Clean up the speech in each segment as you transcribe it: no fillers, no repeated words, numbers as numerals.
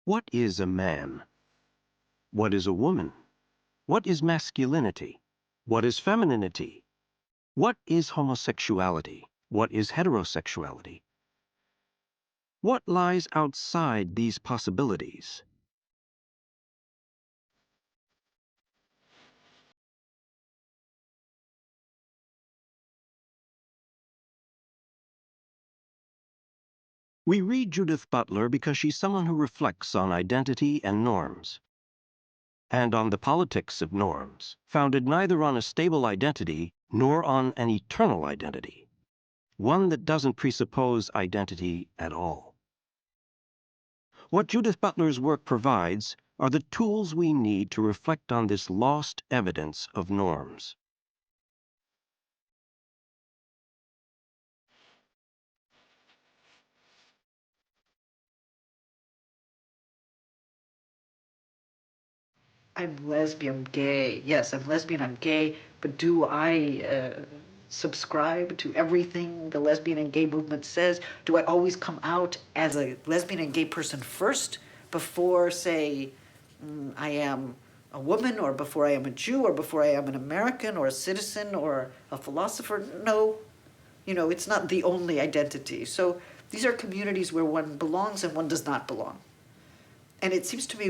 What is a man? What is a woman? What is masculinity? What is femininity? What is homosexuality? What is heterosexuality? What lies outside these possibilities? We read Judith Butler because she's someone who reflects on identity and norms, and on the politics of norms, founded neither on a stable identity nor on an eternal identity, one that doesn't presuppose identity at all. What Judith Butler's work provides are the tools we need to reflect on this lost evidence of norms. I'm lesbian, gay. Yes, I'm lesbian, I'm gay, but do I subscribe to everything the lesbian and gay movement says? Do I always come out as a lesbian and gay person first before, say, I am a woman, or before I am a Jew, or before I am an American, or a citizen, or a philosopher? No, it's not the only identity. So these are communities where one belongs and one does not belong. And it seems to me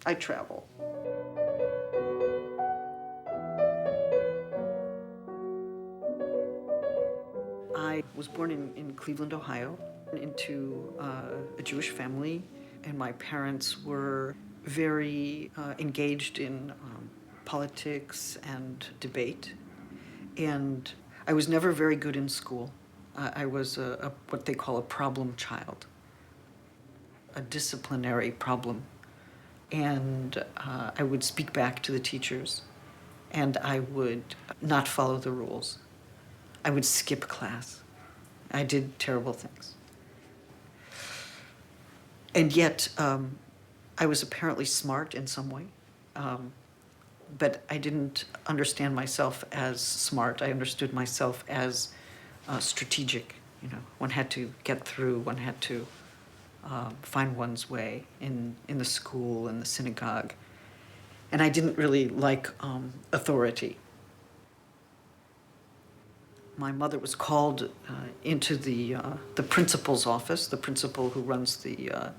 I travel. I was born in Cleveland, Ohio, into a Jewish family, and my parents were very engaged in politics and debate. And I was never very good in school. I was what they call a problem child, a disciplinary problem. And I would speak back to the teachers, and I would not follow the rules. I would skip class. I did terrible things. And yet, I was apparently smart in some way, but I didn't understand myself as smart. I understood myself as strategic. One had to get through, one had to find one's way in the school and the synagogue. And I didn't really like authority. My mother was called into the principal's office, the principal who runs the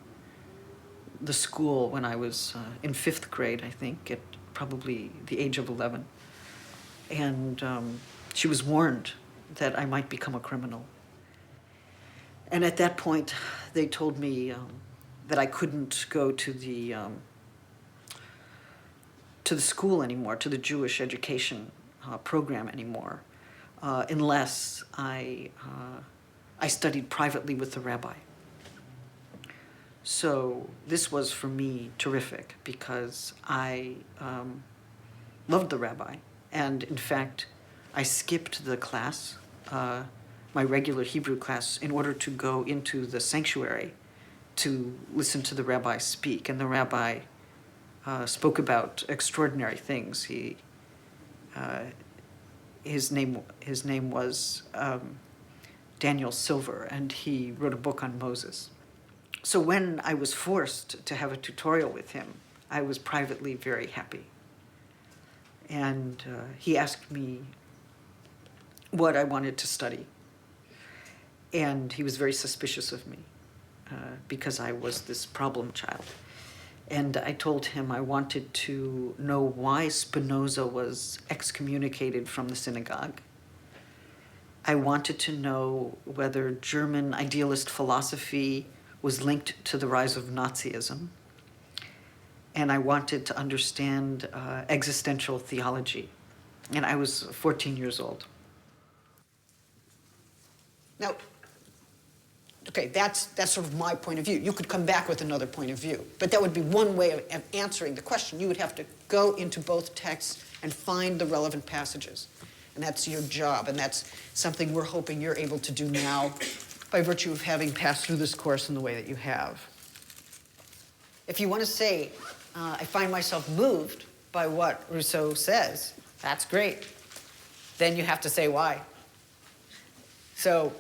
school, when I was in 5th grade, I think, at probably the age of 11. And she was warned that I might become a criminal. And at that point, they told me that I couldn't go to the school anymore, to the Jewish education program anymore, unless I studied privately with the rabbi. So this was, for me, terrific, because I loved the rabbi. And in fact, I skipped the class, my regular Hebrew class, in order to go into the sanctuary to listen to the rabbi speak. And the rabbi spoke about extraordinary things. His name was Daniel Silver, and he wrote a book on Moses. So when I was forced to have a tutorial with him, I was privately very happy. And he asked me what I wanted to study. And he was very suspicious of me because I was this problem child. And I told him I wanted to know why Spinoza was excommunicated from the synagogue. I wanted to know whether German idealist philosophy was linked to the rise of Nazism. And I wanted to understand existential theology. And I was 14 years old. Now, okay, that's sort of my point of view. You could come back with another point of view, but that would be one way of answering the question. You would have to go into both texts and find the relevant passages. And that's your job, and that's something we're hoping you're able to do now by virtue of having passed through this course in the way that you have. If you want to say, I find myself moved by what Rousseau says, that's great. Then you have to say why. So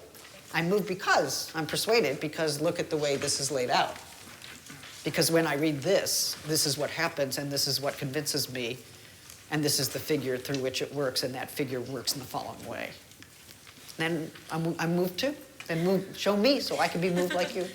I'm moved because I'm persuaded, because look at the way this is laid out. Because when I read this is what happens, and this is what convinces me, and this is the figure through which it works, and that figure works in the following way. Then I'm moved too. Then show me so I can be moved like you.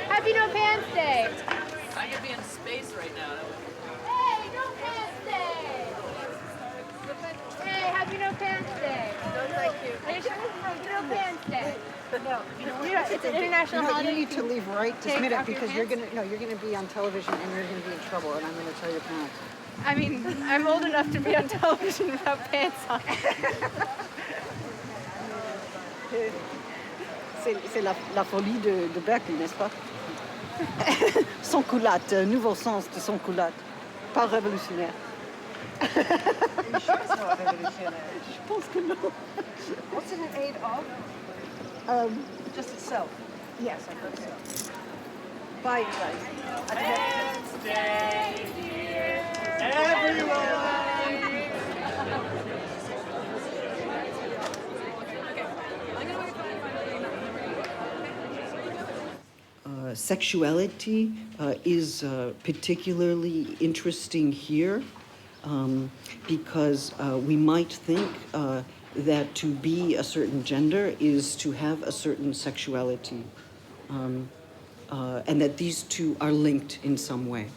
Happy No Pants Day! I could be in space right now. Hey, No Pants Day! Hey, Happy No Pants Day! No, thank you. No Pants Day. No, it's an international holiday. You need to leave right this minute because you're gonna be on television and you're gonna be in trouble, and I'm gonna tell your parents. I mean, I'm old enough to be on television without pants on. C'est la folie de Berkeley, n'est-ce pas? Sans culotte, nouveau sens de sans culotte. Pas révolutionnaire. Are you sure it's not revolutionary? Je pense que non. What's it in aid of? Just itself? Yes, I think so. Bye, you guys. Wednesday, dear everyone. Sexuality is particularly interesting here because we might think that to be a certain gender is to have a certain sexuality, and that these two are linked in some way.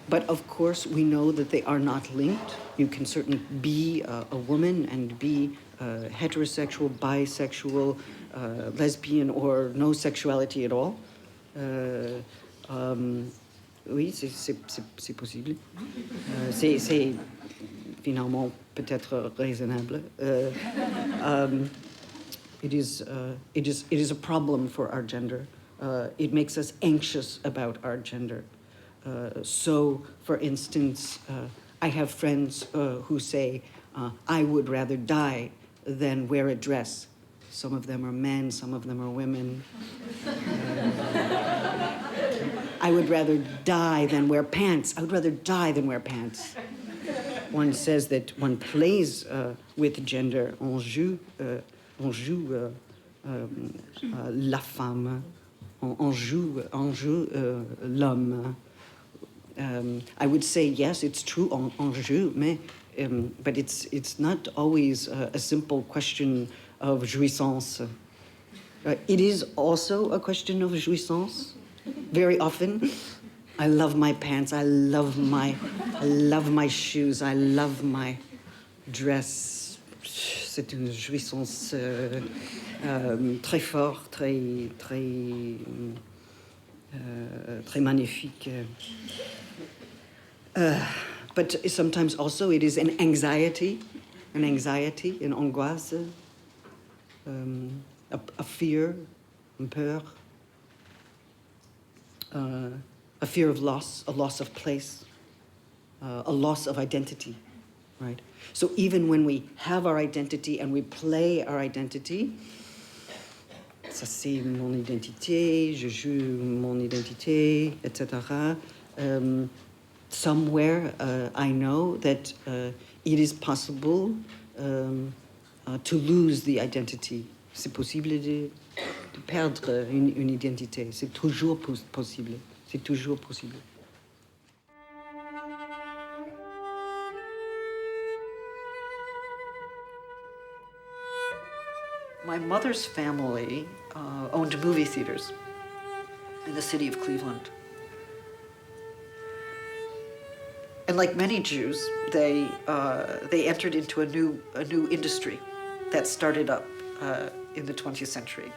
But of course, we know that they are not linked. You can certainly be a woman and be heterosexual, bisexual, lesbian, or no sexuality at all. Oui, c'est possible. C'est finalement peut-être raisonnable. It is a problem for our gender. It makes us anxious about our gender. So, for instance, I have friends who say, I would rather die than wear a dress. Some of them are men, some of them are women. I would rather die than wear pants. I would rather die than wear pants. One says that one plays with gender. On joue la femme. On joue l'homme. I would say, yes, it's true, on joue, but it's not always a simple question of jouissance. It is also a question of jouissance. Very often, I love my pants, I love my shoes, I love my dress. C'est une jouissance très forte, très magnifique. But sometimes also it is an anxiety, an angoisse, a fear, une peur, a fear of loss, a loss of place, a loss of identity, right? So even when we have our identity and we play our identity, ça c'est mon identité, je joue mon identité, etc. Somewhere I know that it is possible to lose the identity. C'est possible de perdre une identité. C'est toujours possible. C'est toujours possible. My mother's family owned movie theaters in the city of Cleveland. And like many Jews, they entered into a new industry, that started up in the 20th century.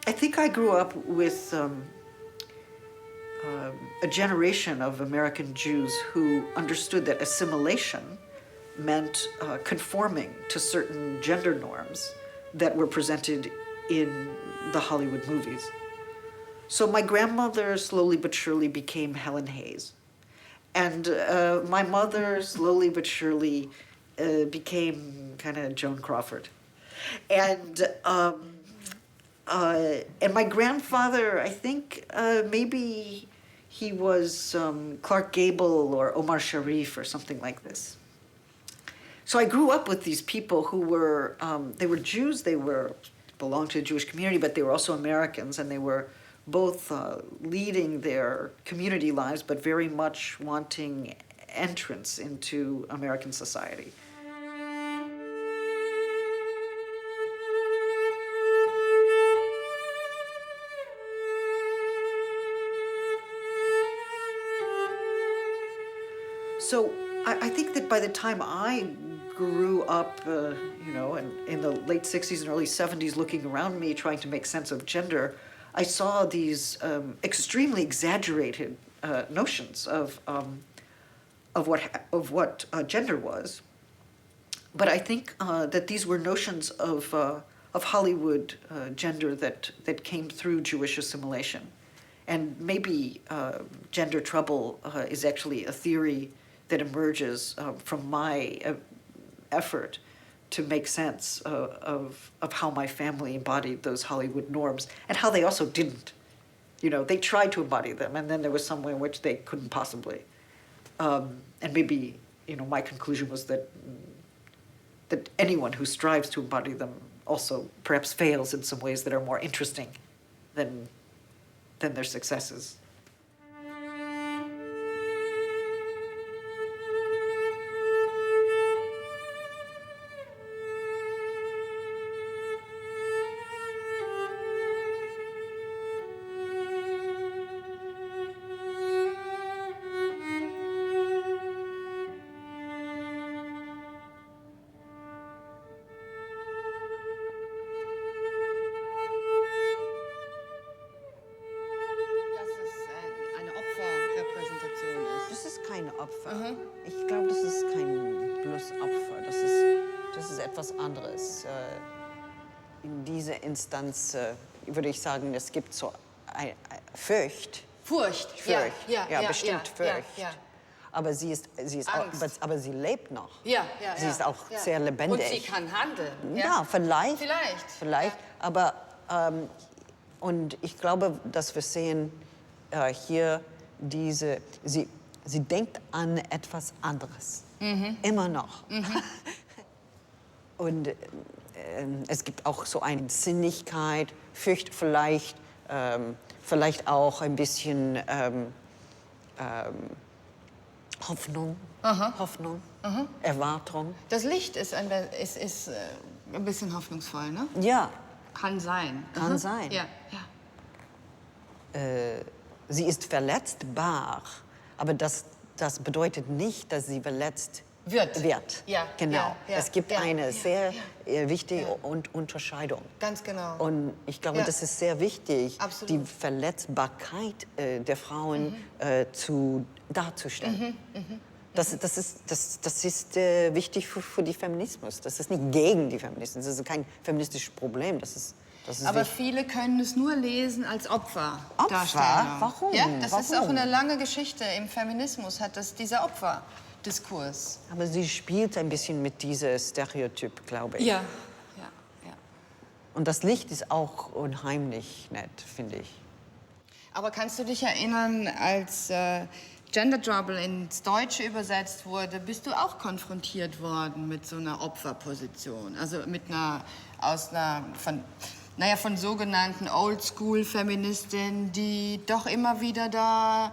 I think I grew up with a generation of American Jews who understood that assimilation meant conforming to certain gender norms that were presented in the Hollywood movies. So my grandmother slowly but surely became Helen Hayes. And my mother slowly but surely became kind of Joan Crawford. And my grandfather, I think maybe he was Clark Gable or Omar Sharif or something like this. So I grew up with these people who were, they were Jews, they belonged to the Jewish community, but they were also Americans, and they were both leading their community lives, but very much wanting entrance into American society. So I think that by the time I grew up, you know, in the late 60s and early 70s, looking around me, trying to make sense of gender, I saw these extremely exaggerated notions of what gender was. But I think that these were notions of Hollywood gender that came through Jewish assimilation. And maybe gender trouble is actually a theory that emerges from my effort to make sense of how my family embodied those Hollywood norms and how they also didn't. You know, they tried to embody them, and then there was somewhere in which they couldn't possibly. And maybe, you know, my conclusion was that anyone who strives to embody them also perhaps fails in some ways that are more interesting than their successes. Ich glaube, das ist kein bloß Opfer. Das ist etwas anderes. In dieser Instanz würde ich sagen, es gibt so Furcht. Furcht, ja, bestimmt Furcht. Ja. Aber sie ist auch, aber sie lebt noch. Sie ist auch sehr lebendig. Und sie kann handeln. Ja, vielleicht. Aber und ich glaube, dass wir sehen hier sie denkt an etwas anderes. Immer noch. Und es gibt auch so eine Sinnlichkeit, Furcht vielleicht auch ein bisschen Hoffnung, Erwartung. Das Licht ist ein bisschen hoffnungsvoll, ne? Ja. Kann sein. Kann sein. Ja. Sie ist verletzbar, aber das bedeutet nicht, dass sie verletzt wird. Ja, genau. Ja, es gibt eine sehr wichtige Unterscheidung. Ganz genau. Und ich glaube, das ist sehr wichtig, Absolut. die Verletzbarkeit der Frauen darzustellen. Das ist wichtig für den Feminismus. Das ist nicht gegen die Feminismus. Das ist kein feministisches Problem. Das ist Aber wichtig. viele können es nur lesen als Opfer. Warum? Ja, das ist auch Warum? eine lange Geschichte. Im Feminismus hat das dieser Opferdiskurs. Aber sie spielt ein bisschen mit diesem Stereotyp, glaube ich. Ja. Und das Licht ist auch unheimlich nett, finde ich. Aber kannst du dich erinnern, als Gender Trouble ins Deutsche übersetzt wurde, bist du auch konfrontiert worden mit so einer Opferposition? Also von sogenannten Oldschool-Feministinnen, die doch immer wieder da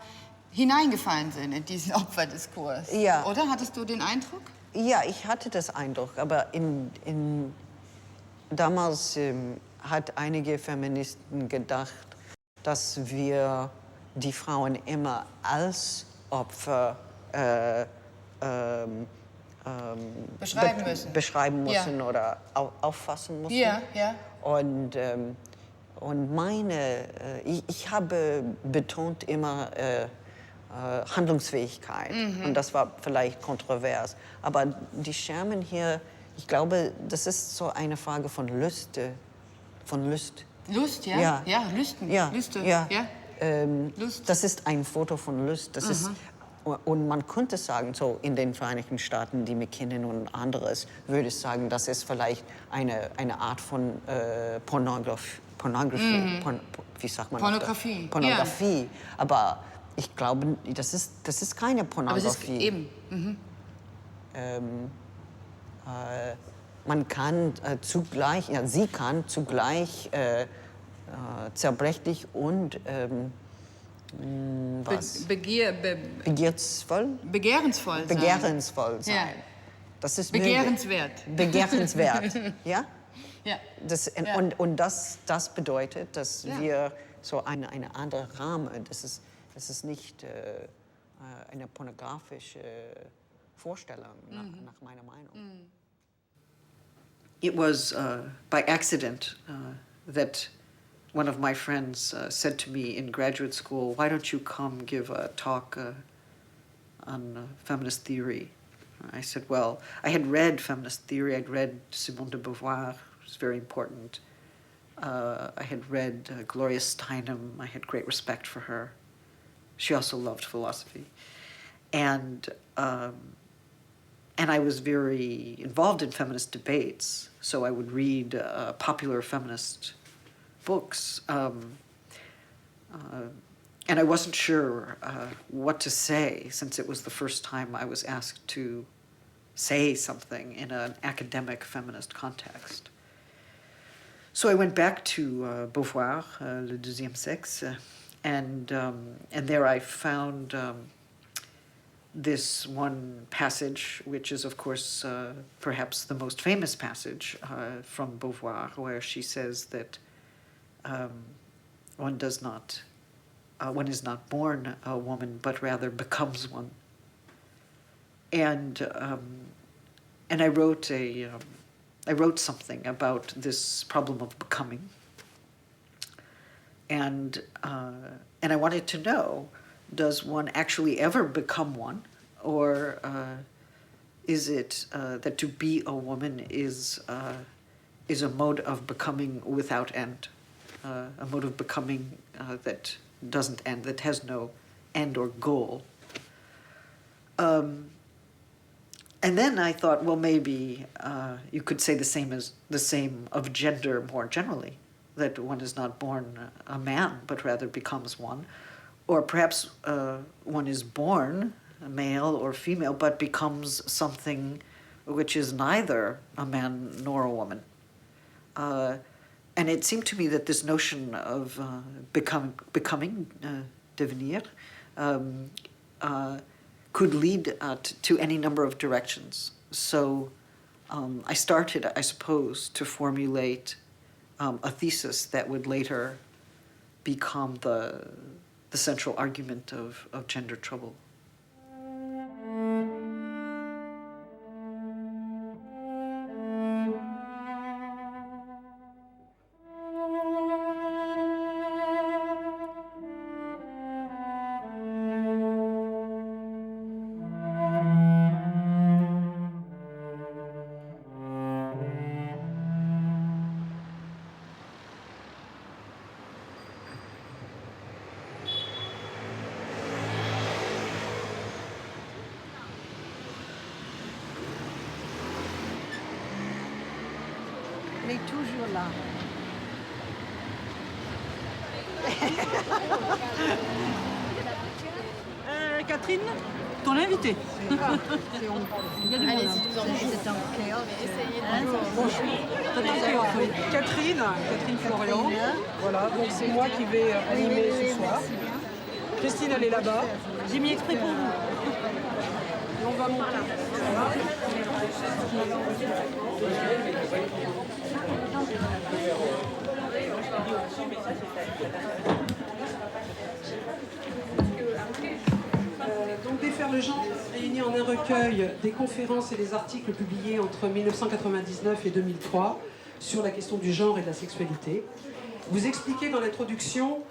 hineingefallen sind in diesen Opferdiskurs. Ja. Oder? Hattest du den Eindruck? Ja, ich hatte das Eindruck, aber damals hat einige Feministen gedacht, dass wir die Frauen immer als Opfer beschreiben müssen Ja. oder auffassen müssen. Ja, ja. Und ich habe betont immer Handlungsfähigkeit. Und das war vielleicht kontrovers. Aber die Schermen hier, ich glaube, das ist so eine Frage von Lust. Lust, ja? Ja. Ja, Lüsten. Ja, Lüste. ja. Ja. Lust. Das ist ein Foto von Lust. Das ist, und man könnte sagen, so in den Vereinigten Staaten, die McKinnon und anderes, würde ich sagen, das ist vielleicht eine Art von Pornografie. Wie sagt man Pornografie. Das? Pornografie. Aber ich glaube, das ist keine Aber es ist Pornografie. eben. Man kann zugleich, ja, sie kann zugleich zerbrechlich und begehrsvoll Begehrensvoll sein. sein. Ja. Das ist Begehrenswert. Begehrenswert, ja? Ja. Ja. Und das bedeutet, dass wir so eine andere Rahmen, das ist nicht eine pornografische Vorstellung, nach meiner Meinung. It was by accident that one of my friends said to me in graduate school, "Why don't you come give a talk on feminist theory?" I said, well, I had read feminist theory. I'd read Simone de Beauvoir, it was very important. I had read Gloria Steinem. I had great respect for her. She also loved philosophy. And I was very involved in feminist debates, so I would read popular feminist books. And I wasn't sure what to say, since it was the first time I was asked to say something in an academic feminist context. So I went back to Beauvoir, Le Deuxième Sexe, and there I found this one passage, which is, of course, perhaps the most famous passage from Beauvoir, where she says that one is not born a woman, but rather becomes one. And I wrote something about this problem of becoming, and I wanted to know, does one actually ever become one, or is it that to be a woman is a mode of becoming without end, a mode of becoming that doesn't end, that has no end or goal. And then I thought, well, maybe you could say the same of gender more generally, that one is not born a man, but rather becomes one. Or perhaps one is born a male or female, but becomes something which is neither a man nor a woman. And it seemed to me that this notion of becoming, devenir, could lead to any number of directions. So I started, I suppose, to formulate a thesis that would later become the central argument of gender trouble. Elle est toujours là. Catherine, ton invité. C'est un chaos. Catherine Florian. Voilà, donc c'est moi qui vais animer ce soir. Christine, elle est là-bas. J'ai mis exprès pour vous. Et on va monter. Donc défaire le genre réuni en un recueil des conférences et des articles publiés entre 1999 et 2003 sur la question du genre et de la sexualité. Vous expliquez dans l'introduction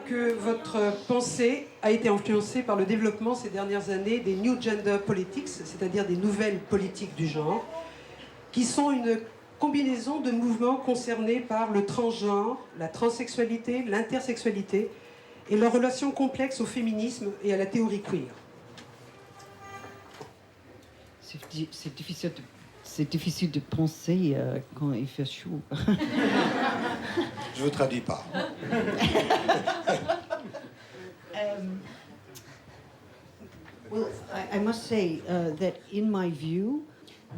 que votre pensée a été influencée par le développement ces dernières années des New Gender Politics, c'est-à-dire des nouvelles politiques du genre, qui sont une combinaison de mouvements concernés par le transgenre, la transsexualité, l'intersexualité et leur relation complexe au féminisme et à la théorie queer. C'est difficile de penser quand il fait chaud. Je vous traduis pas. Well, I must say that in my view,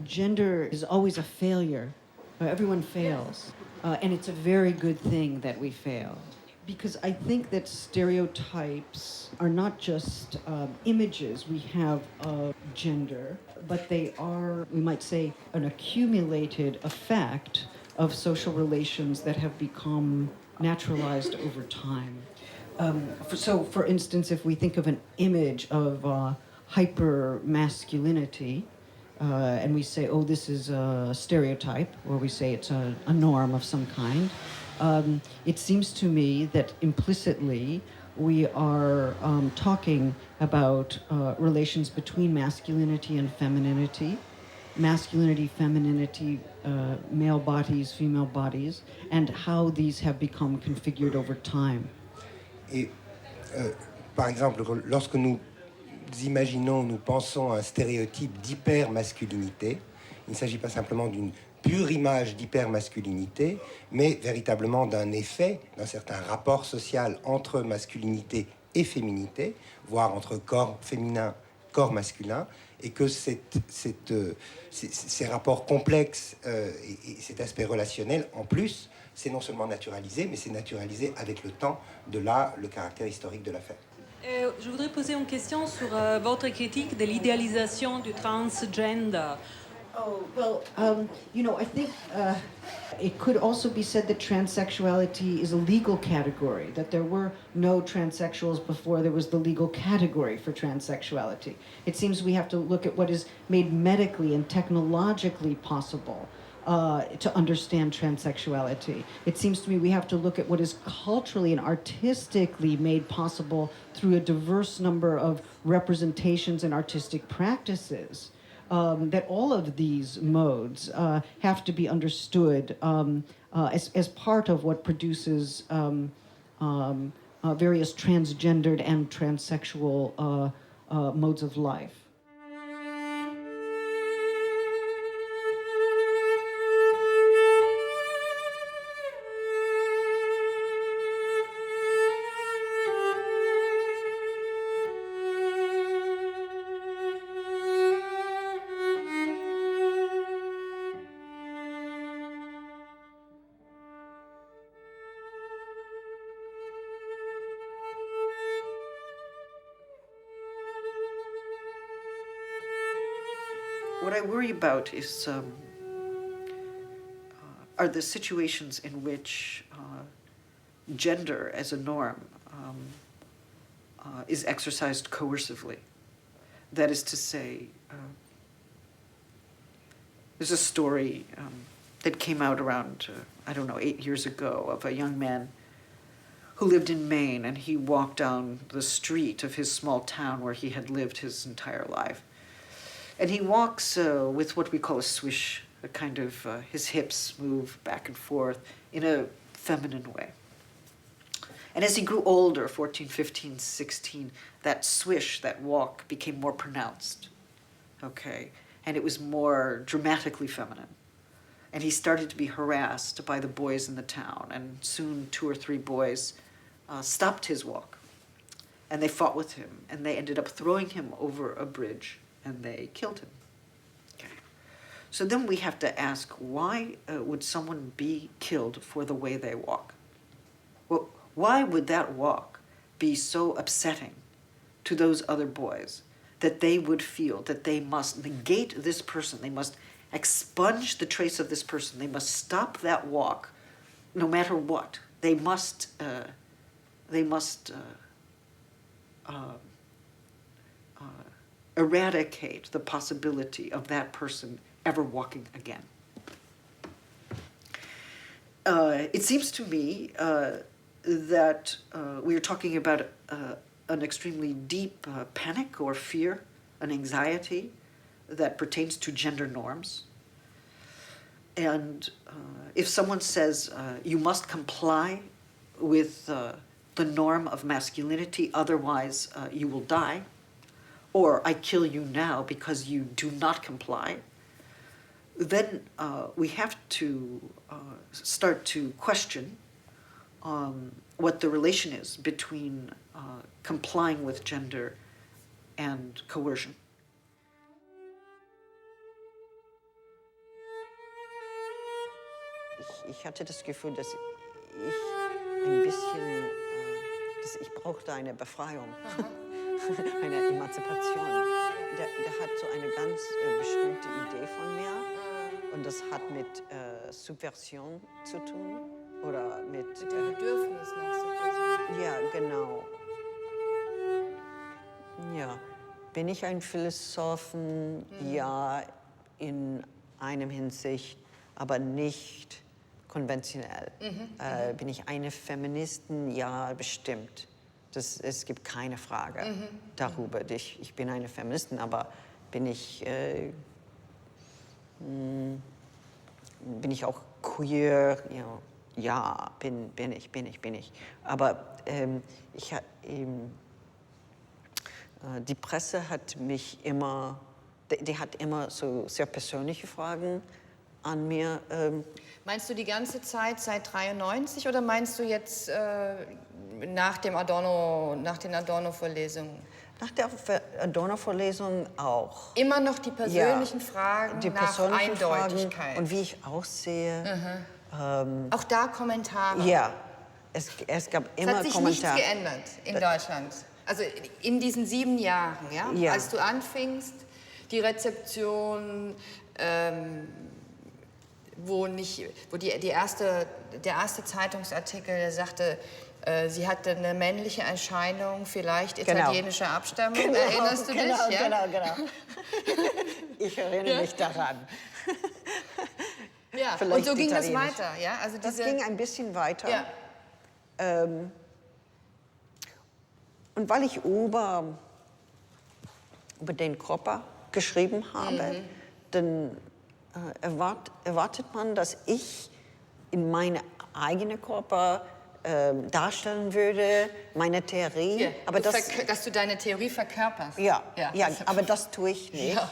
gender is always a failure. Everyone fails. And it's a very good thing that we fail. Because I think that stereotypes are not just images we have of gender, but they are, we might say, an accumulated effect of social relations that have become naturalized over time. So, for instance, if we think of an image of hyper-masculinity, and we say, oh, this is a stereotype, or we say it's a norm of some kind, it seems to me that implicitly we are talking about relations between masculinity and femininity, femininity, male bodies, female bodies, and how these have become configured over time. Et par exemple, lorsque nous imaginons, nous pensons à un stéréotype d'hypermasculinité, il ne s'agit pas simplement d'une pure image d'hypermasculinité, mais véritablement d'un effet, d'un certain rapport social entre masculinité et féminité, voire entre corps féminin, corps masculin, et que ces rapports complexes et cet aspect relationnel, en plus, c'est non seulement naturalisé, mais c'est naturalisé avec le temps, de là le caractère historique de l'affaire. Je voudrais poser une question sur votre critique de l'idéalisation du transgender. Oh, well, you know, I think it could also be said that transsexuality is a legal category, that there were no transsexuals before there was the legal category for transsexuality. It seems we have to look at what is made medically and technologically possible to understand transsexuality. It seems to me we have to look at what is culturally and artistically made possible through a diverse number of representations and artistic practices. That all of these modes have to be understood as part of what produces various transgendered and transsexual modes of life. What I worry about is are the situations in which gender as a norm is exercised coercively. That is to say, there's a story that came out around, 8 years ago, of a young man who lived in Maine, and he walked down the street of his small town where he had lived his entire life. And he walks with what we call a swish, a kind of, his hips move back and forth in a feminine way. And as he grew older, 14, 15, 16, that swish, that walk, became more pronounced, okay? And it was more dramatically feminine. And he started to be harassed by the boys in the town, and soon 2 or 3 boys stopped his walk. And they fought with him, and they ended up throwing him over a bridge, and they killed him. Okay. So then we have to ask, why would someone be killed for the way they walk? Well, why would that walk be so upsetting to those other boys that they would feel that they must negate this person, they must expunge the trace of this person, they must stop that walk no matter what. They must eradicate the possibility of that person ever walking again. It seems to me that we are talking about an extremely deep panic or fear, an anxiety that pertains to gender norms. And if someone says, you must comply with the norm of masculinity, otherwise you will die, or I kill you now because you do not comply, then we have to start to question what the relation is between complying with gender and coercion. Ich hatte das Gefühl, dass ich ein bisschen, dass ich brauchte eine Befreiung, eine Emanzipation. Der hat so eine ganz bestimmte Idee von mir und das hat mit Subversion zu tun oder mit dem Bedürfnis nach Subversion. Ja, genau. Ja, bin ich ein Philosophen? Ja, in einem Hinsicht, aber nicht konventionell. Bin ich eine Feministin? Ja, bestimmt. Es gibt keine Frage darüber. Ich bin eine Feministin, aber bin ich auch queer? Ja, bin ich. Aber die Presse hat mich immer, die hat immer so sehr persönliche Fragen an mir. Meinst du die ganze Zeit seit 93 oder meinst du jetzt nach den Adorno-Vorlesungen? Nach der Adorno-Vorlesung auch. Immer noch die persönlichen Fragen die nach persönlichen Eindeutigkeit. Fragen und wie ich aussehe. Auch da Kommentare. Ja, es gab immer Kommentare. Es hat sich nichts geändert in Deutschland. Also in diesen 7 Jahren, ja? Als du anfingst, die Rezeption, wo der erste Zeitungsartikel, der sagte, sie hatte eine männliche Erscheinung, vielleicht italienischer Abstammung. Genau, Erinnerst du dich? Ja? Genau. Ich erinnere mich daran. Ja, und so ging das weiter. Ja? Also das ging ein bisschen weiter. Ja. Und weil ich über den Körper geschrieben habe, dann erwartet man, dass ich in meine eigene Körper darstellen würde, meine Theorie. Ja, aber dass du deine Theorie verkörperst. Ja, aber das tue ich nicht. Ja.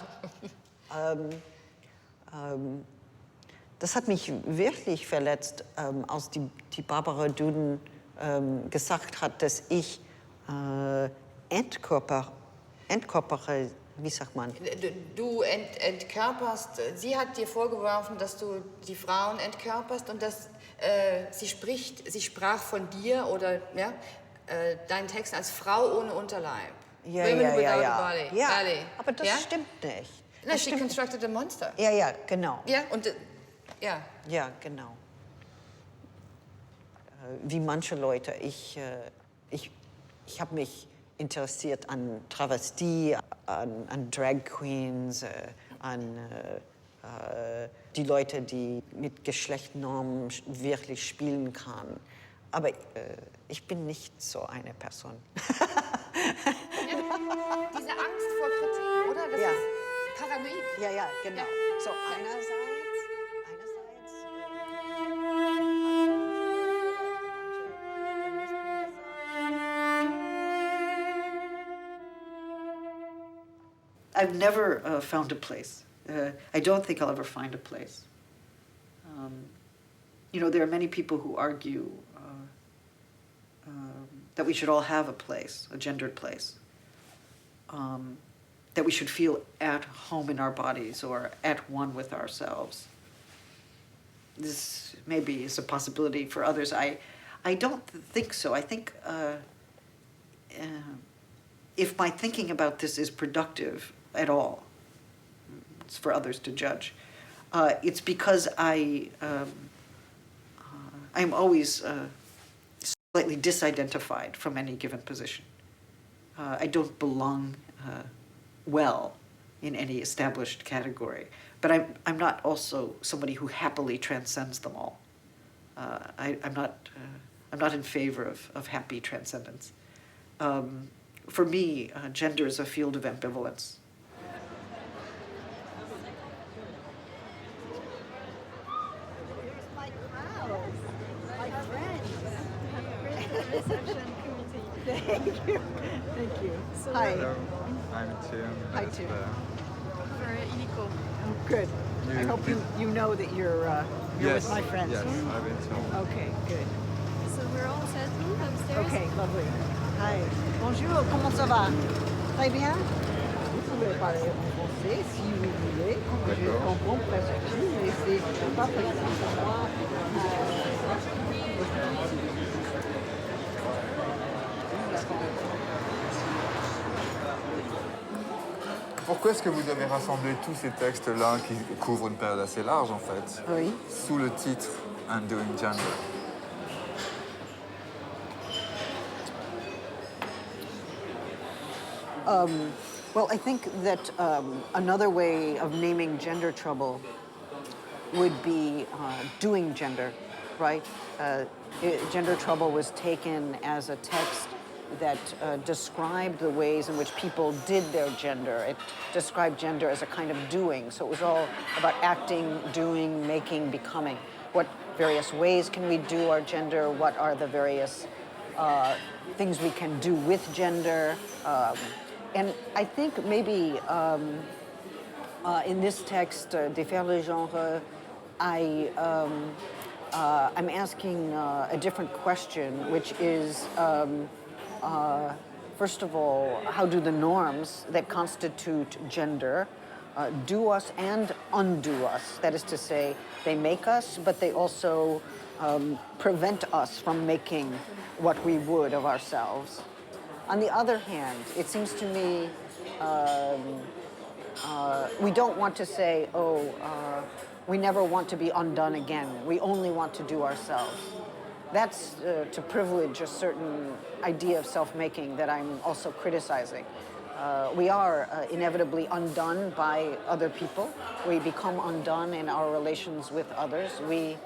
Das hat mich wirklich verletzt, als die Barbara Duden gesagt hat, dass ich entkörpere, wie sagt man? Du entkörperst, sie hat dir vorgeworfen, dass du die Frauen entkörperst und dass sie sprach von dir oder ja, deinen Text als Frau ohne Unterleib. Ja, Women without ja. a body. Ja, Body. aber das ja? stimmt nicht. No, she constructed a monster. Ja, genau. Ja, und ja. Ja, genau. Wie manche Leute, ich habe mich interessiert an Travestie, an Drag Queens, an die Leute, die mit Geschlechtsnormen wirklich spielen kann. Aber ich bin nicht so eine Person. Diese Angst vor Kritik, oder? Das ist paranoid. Ja, genau. So einerseits I've never found a place. I don't think I'll ever find a place. You know, there are many people who argue that we should all have a place, a gendered place, that we should feel at home in our bodies or at one with ourselves. This maybe is a possibility for others. I don't think so. I think if my thinking about this is productive at all, it's for others to judge. It's because I'm always slightly disidentified from any given position. I don't belong well in any established category. But I'm not also somebody who happily transcends them all. I'm not in favor of happy transcendence. For me, gender is a field of ambivalence. Thank you. Thank you. So Hi. Hello, I'm Tim. Hi, Tim. For Illico. Oh, good. I hope you know that you're yes, with my friends. Yes, I've been told. Okay, good. So we're all settled upstairs? Okay, lovely. Hi. Bonjour, comment ça va? Très bien? Vous pouvez parler en français si vous voulez. Je comprends presque tout, mais c'est pas facile pour moi. Pourquoi est-ce que vous avez rassemblé tous ces textes-là qui couvrent une période assez large, en fait, oui, sous le titre Undoing Gender? Well, I think that another way of naming gender trouble would be doing gender, right? Gender trouble was taken as a text that described the ways in which people did their gender. It described gender as a kind of doing. So it was all about acting, doing, making, becoming. What various ways can we do our gender? What are the various things we can do with gender? And I think maybe in this text, De faire le genre, I'm asking a different question, which is, first of all, how do the norms that constitute gender do us and undo us? That is to say, they make us, but they also prevent us from making what we would of ourselves. On the other hand, it seems to me we don't want to say, we never want to be undone again. We only want to do ourselves. That's to privilege a certain idea of self-making that I'm also criticizing. We are inevitably undone by other people. We become undone in our relations with others. We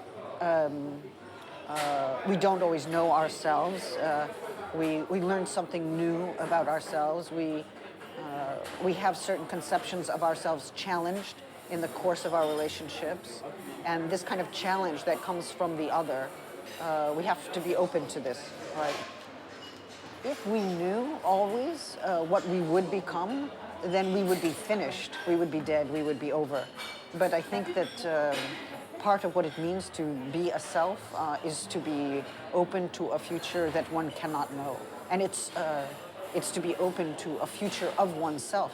don't always know ourselves. We learn something new about ourselves. We have certain conceptions of ourselves challenged in the course of our relationships. And this kind of challenge that comes from the other, we have to be open to this, right? If we knew always what we would become, then we would be finished. We would be dead. We would be over. But I think that part of what it means to be a self is to be open to a future that one cannot know. And it's to be open to a future of oneself,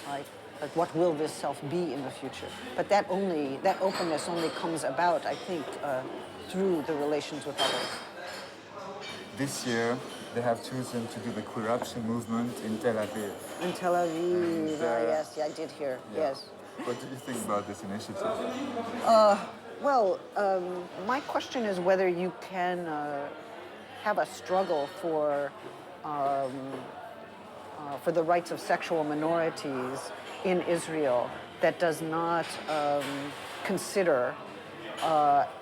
right? Like, what will this self be in the future? But that openness only comes about, I think, through the relations with others. This year, they have chosen to do the Coercion movement in Tel Aviv. In Tel Aviv, yes, I did hear, yeah. yes. What do you think about this initiative? Well, my question is whether you can have a struggle for the rights of sexual minorities in Israel that does not consider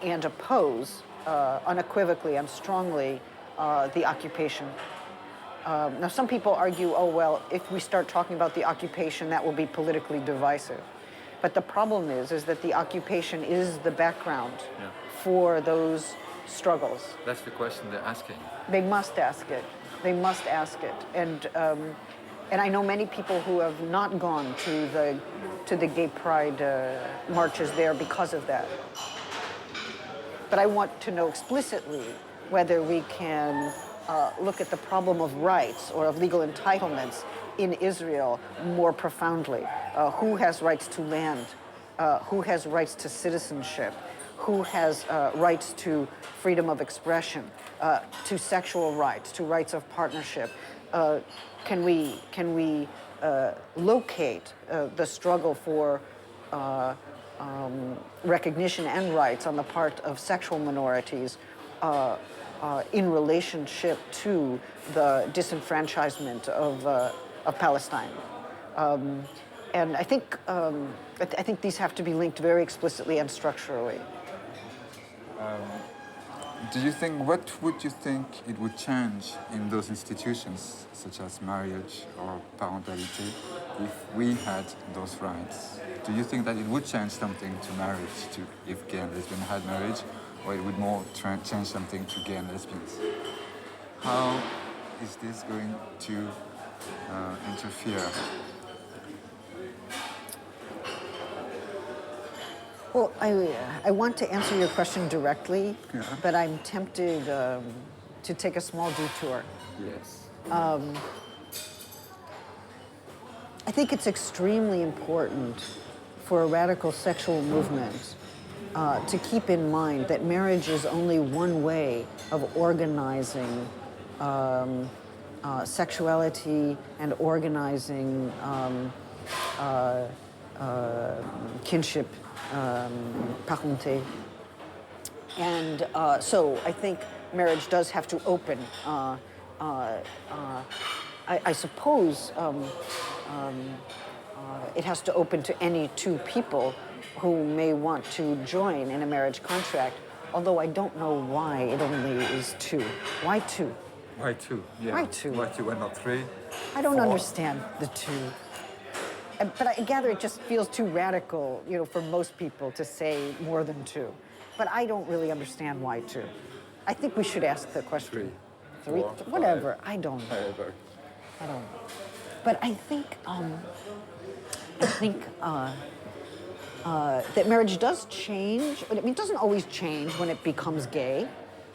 and oppose unequivocally and strongly the occupation. Now, some people argue, oh, well, if we start talking about the occupation, that will be politically divisive. But the problem is that the occupation is the background for those struggles. That's the question they're asking. They must ask it. They must ask it. And I know many people who have not gone to the gay pride marches there because of that. But I want to know explicitly whether we can look at the problem of rights or of legal entitlements in Israel more profoundly. Who has rights to land? Who has rights to citizenship? Who has rights to freedom of expression, to sexual rights, to rights of partnership? Can we locate the struggle for recognition and rights on the part of sexual minorities in relationship to the disenfranchisement of Palestine? And I think these have to be linked very explicitly and structurally. Do you think, what would you think it would change in those institutions, such as marriage or parentality, if we had those rights? Do you think that it would change something to marriage, if gay and lesbian had marriage, or it would more change something to gay and lesbians? How is this going to interfere? Well, I want to answer your question directly, but I'm tempted to take a small detour. Yes. I think it's extremely important for a radical sexual movement to keep in mind that marriage is only one way of organizing sexuality and organizing kinship, parenté. And so I think marriage does have to open. I suppose it has to open to any two people who may want to join in a marriage contract, although I don't know why it only is two. Why two? Why two? Yeah. Why two? Why two and not three? I don't understand the two. But I gather it just feels too radical, for most people to say more than two. But I don't really understand why two. I think we should ask the question. Three, four, whatever. five. I don't know. However. I don't know. But I think that marriage does change. I mean, it doesn't always change when it becomes gay,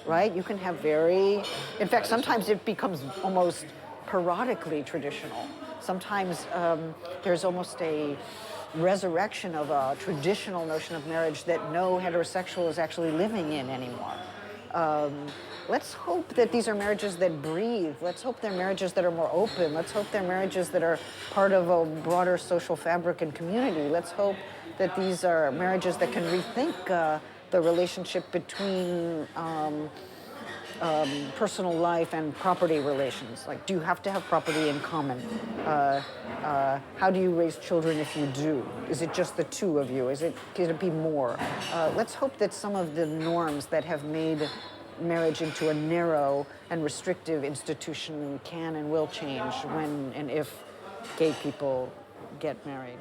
right? You can have in fact, sometimes it becomes almost parodically traditional. Sometimes there's almost a resurrection of a traditional notion of marriage that no heterosexual is actually living in anymore. Let's hope that these are marriages that breathe. Let's hope they're marriages that are more open. Let's hope they're marriages that are part of a broader social fabric and community. Let's hope that these are marriages that can rethink the relationship between personal life and property relations. Like, do you have to have property in common? How do you raise children if you do? Is it just the two of you? Can it be more? Let's hope that some of the norms that have made marriage into a narrow and restrictive institution can and will change when and if gay people get married.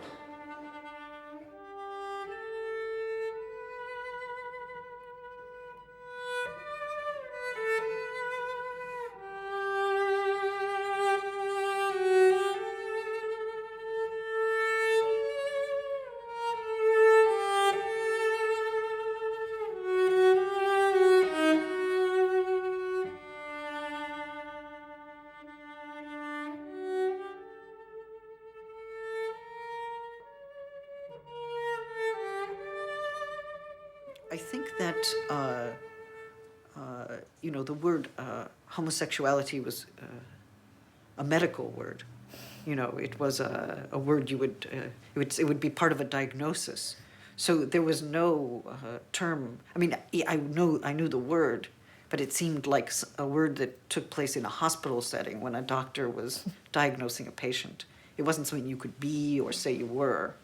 I think that, the word homosexuality was a medical word. It was a word it would be part of a diagnosis. So there was no term. I mean, I knew the word, but it seemed like a word that took place in a hospital setting when a doctor was diagnosing a patient. It wasn't something you could be or say you were.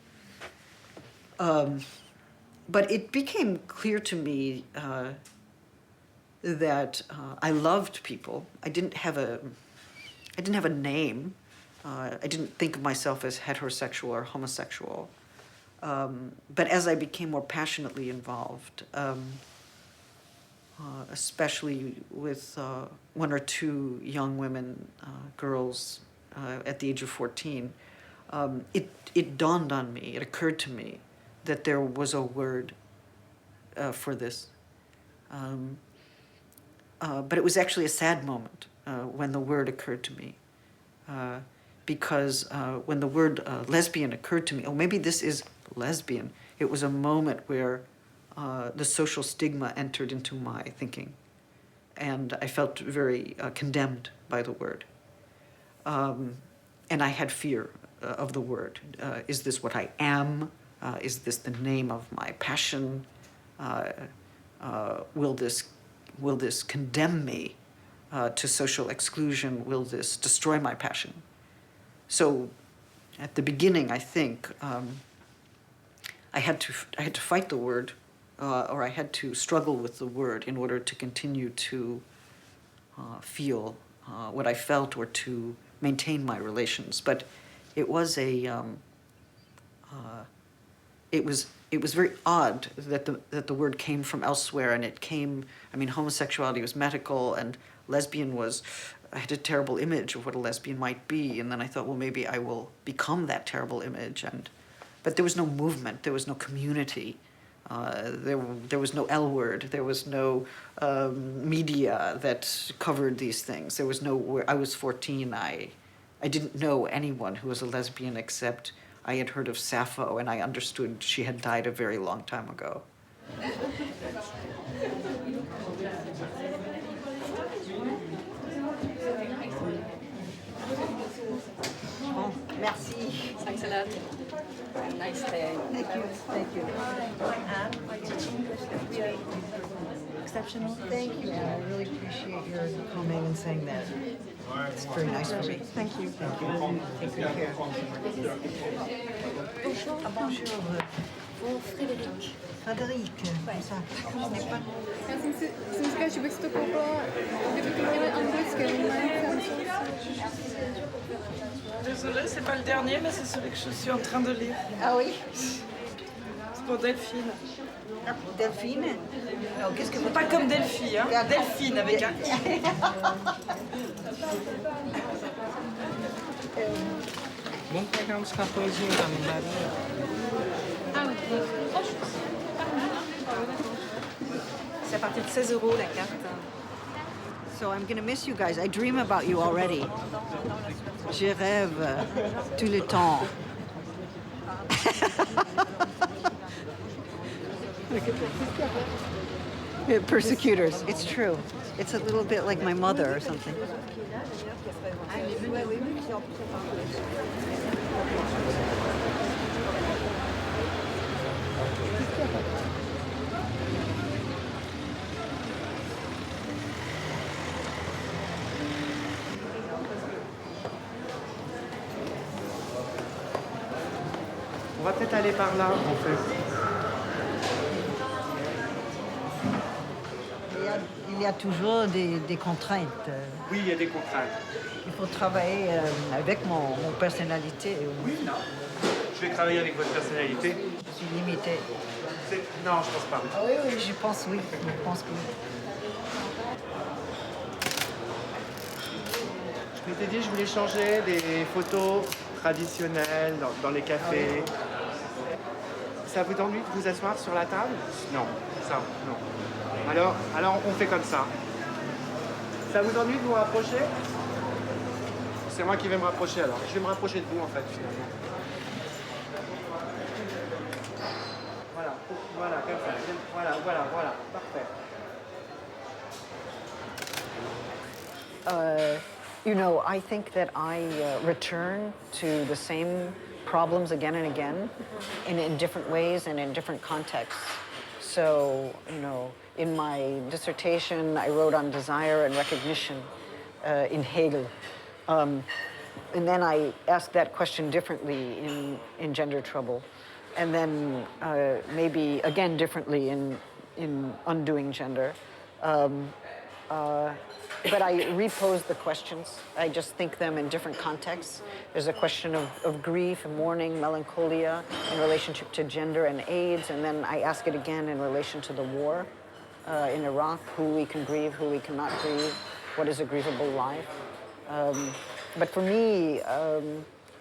But it became clear to me that I loved people. I didn't have a name. I didn't think of myself as heterosexual or homosexual. But as I became more passionately involved, especially with one or two young women, girls, at the age of 14, it dawned on me, it occurred to me that there was a word for this. But it was actually a sad moment when the word occurred to me. Because when the word lesbian occurred to me, maybe this is lesbian, it was a moment where the social stigma entered into my thinking. And I felt very condemned by the word. And I had fear of the word. Is this what I am? Is this the name of my passion? Will this condemn me to social exclusion? Will this destroy my passion? So at the beginning, I think, I had to fight the word, or I had to struggle with the word in order to continue to feel what I felt or to maintain my relations. But it was it was very odd that the word came from elsewhere, and it came. I mean, homosexuality was medical, and lesbian was. I had a terrible image of what a lesbian might be, and then I thought, well, maybe I will become that terrible image. But there was no movement, there was no community, there was no L word, there was no media that covered these things. There was no. I was 14. I didn't know anyone who was a lesbian except I had heard of Sappho, and I understood she had died a very long time ago. Bon, merci. Thanks a lot. Nice day. Thank you. Thank you. My teaching was really exceptional. Thank you. I really appreciate your coming and saying that. It's very nice for me. Thank you. Thank you. Take good care. Bonjour. Bonjour. Bon, Frédéric. Frédéric, comme ça. Já jsem si říkala, že bych si to koupila, kdyby to měli anglicky, Désolée, c'est pas le dernier, mais c'est celui que je suis en train de lire. Ah oui? C'est pour Delphine. Ah, Delphine? Alors, qu'est-ce que vous... Pas comme Delphine, hein? Delphine avec un I. Vamos pegar uns cartõezinhos da Maria. C'est à partir de 16 € la carte. So I'm gonna miss you guys. I dream about you already. Je rêve tout le temps. Persecutors. It's true. It's a little bit like my mother or something. On va peut-être aller par là, en fait. Il y a toujours des contraintes. Oui, il y a des contraintes. Il faut travailler avec mon personnalité. Oui, non. Je vais travailler avec votre personnalité. Je suis limitée. Non, je pense pas. Ah oui, oui, je pense oui. Je pense que oui. Je m'étais dit, je voulais changer des photos traditionnelles dans les cafés. Ça vous ennuie de vous asseoir sur la table? Non, ça, non. Alors on fait comme ça. Ça vous ennuie de vous rapprocher? C'est moi qui vais me rapprocher alors. Je vais me rapprocher de vous en fait finalement. Voilà, comme ça. Voilà, parfait. You know, I think that I return to the same problems again and again in different ways and in different contexts. So, you know, in my dissertation, I wrote on desire and recognition in Hegel. And then I asked that question differently in Gender Trouble. And then maybe again differently in Undoing Gender. But I repose the questions. I just think them in different contexts. There's a question of grief and mourning, melancholia in relationship to gender and AIDS, and then I ask it again in relation to the war in Iraq, who we can grieve, who we cannot grieve, what is a grievable life. But for me,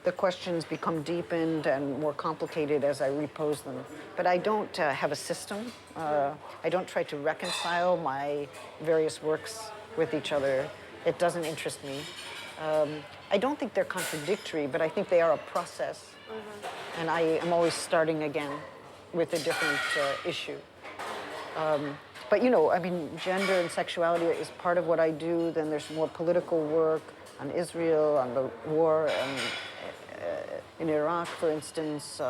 the questions become deepened and more complicated as I repose them. But I don't have a system. I don't try to reconcile my various works with each other. It doesn't interest me. I don't think they're contradictory, but I think they are a process. And I am always starting again with a different issue. But you know, I mean, gender and sexuality is part of what I do. Then there's more political work on Israel, on the war in Iraq, for instance,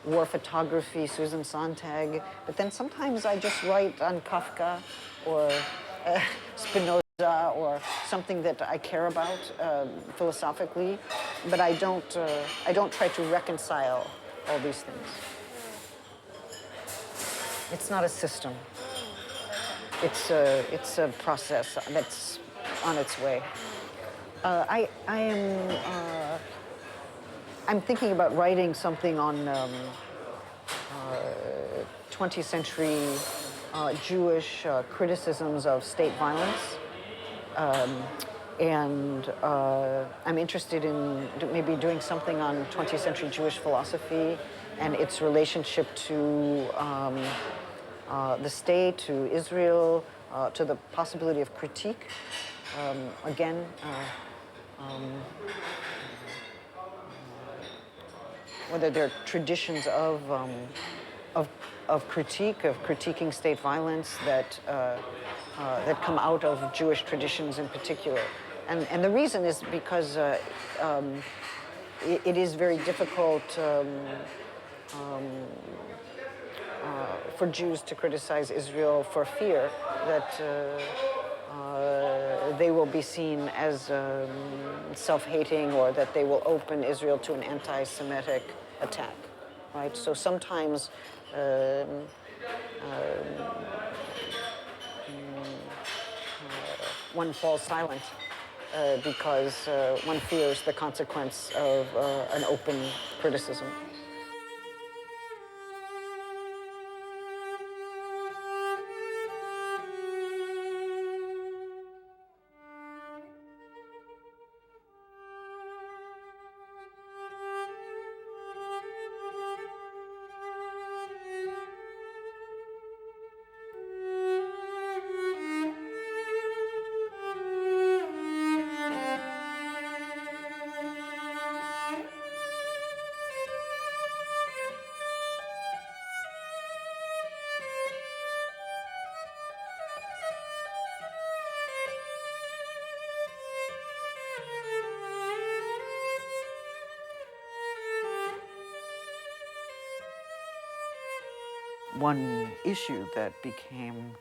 war photography, Susan Sontag. But then sometimes I just write on Kafka or Spinoza. or something that I care about philosophically, but I don't try to reconcile all these things. It's not a system. It's a process that's on its way. I'm thinking about writing something on 20th century Jewish criticisms of state violence. And I'm interested in maybe doing something on 20th century Jewish philosophy and its relationship to the state, to Israel, to the possibility of critique. Again, whether there are traditions of critique, of critiquing state violence that come out of Jewish traditions in particular. And the reason is because it is very difficult for Jews to criticize Israel for fear that they will be seen as self-hating, or that they will open Israel to an anti-Semitic attack, right? So sometimes one falls silent because one fears the consequence of an open criticism. One issue that became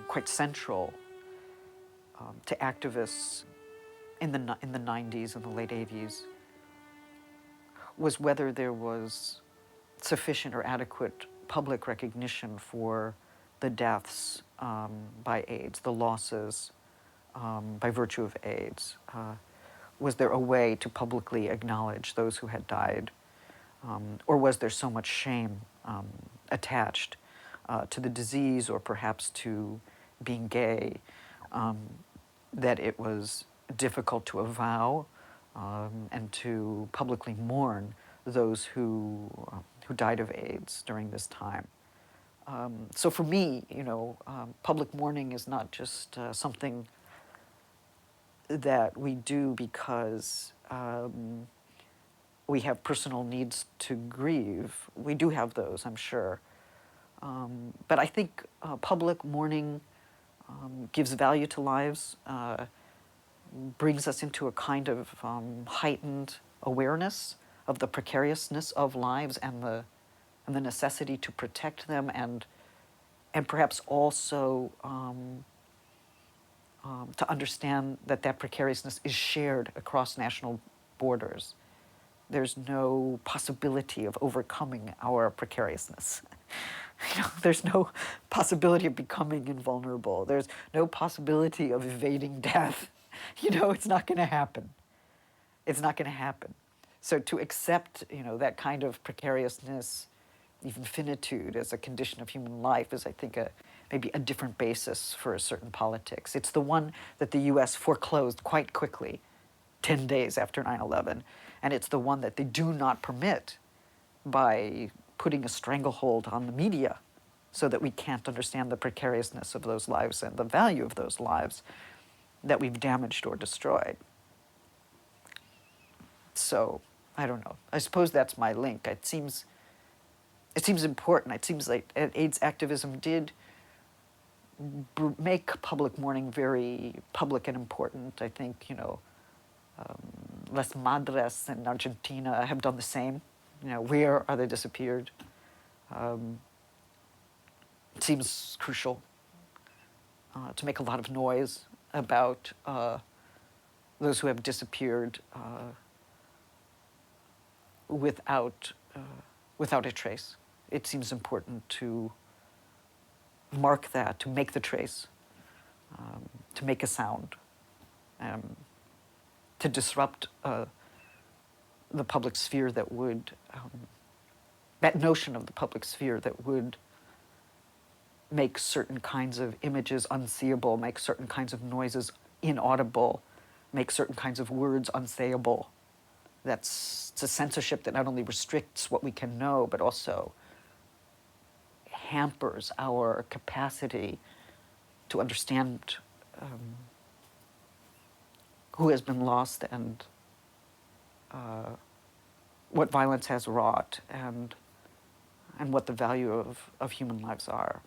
quite central to activists in the 90s and the late 80s was whether there was sufficient or adequate public recognition for the deaths by AIDS, the losses by virtue of AIDS. Was there a way to publicly acknowledge those who had died? Or was there so much shame attached to the disease, or perhaps to being gay, that it was difficult to avow and to publicly mourn those who died of AIDS during this time? So for me, public mourning is not just something that we do because we have personal needs to grieve. We do have those, I'm sure. But I think public mourning gives value to lives, brings us into a kind of heightened awareness of the precariousness of lives and the necessity to protect them, and perhaps also to understand that that precariousness is shared across national borders. There's no possibility of overcoming our precariousness. There's no possibility of becoming invulnerable. There's no possibility of evading death. It's not going to happen. It's not going to happen. So to accept, that kind of precariousness, even finitude, as a condition of human life is, I think, maybe a different basis for a certain politics. It's the one that the US foreclosed quite quickly, 10 days after 9/11. And it's the one that they do not permit by putting a stranglehold on the media so that we can't understand the precariousness of those lives and the value of those lives that we've damaged or destroyed. So, I don't know. I suppose that's my link. It seems important. It seems like AIDS activism did make public mourning very public and important. I think, Las Madres in Argentina have done the same. Where are they disappeared? It seems crucial. to make a lot of noise about those who have disappeared without a trace. It seems important to mark that, to make the trace, to make a sound, to disrupt the public sphere that would, that notion of the public sphere that would make certain kinds of images unseeable, make certain kinds of noises inaudible, make certain kinds of words unsayable. It's a censorship that not only restricts what we can know, but also hampers our capacity to understand who has been lost and what violence has wrought and what the value of human lives are.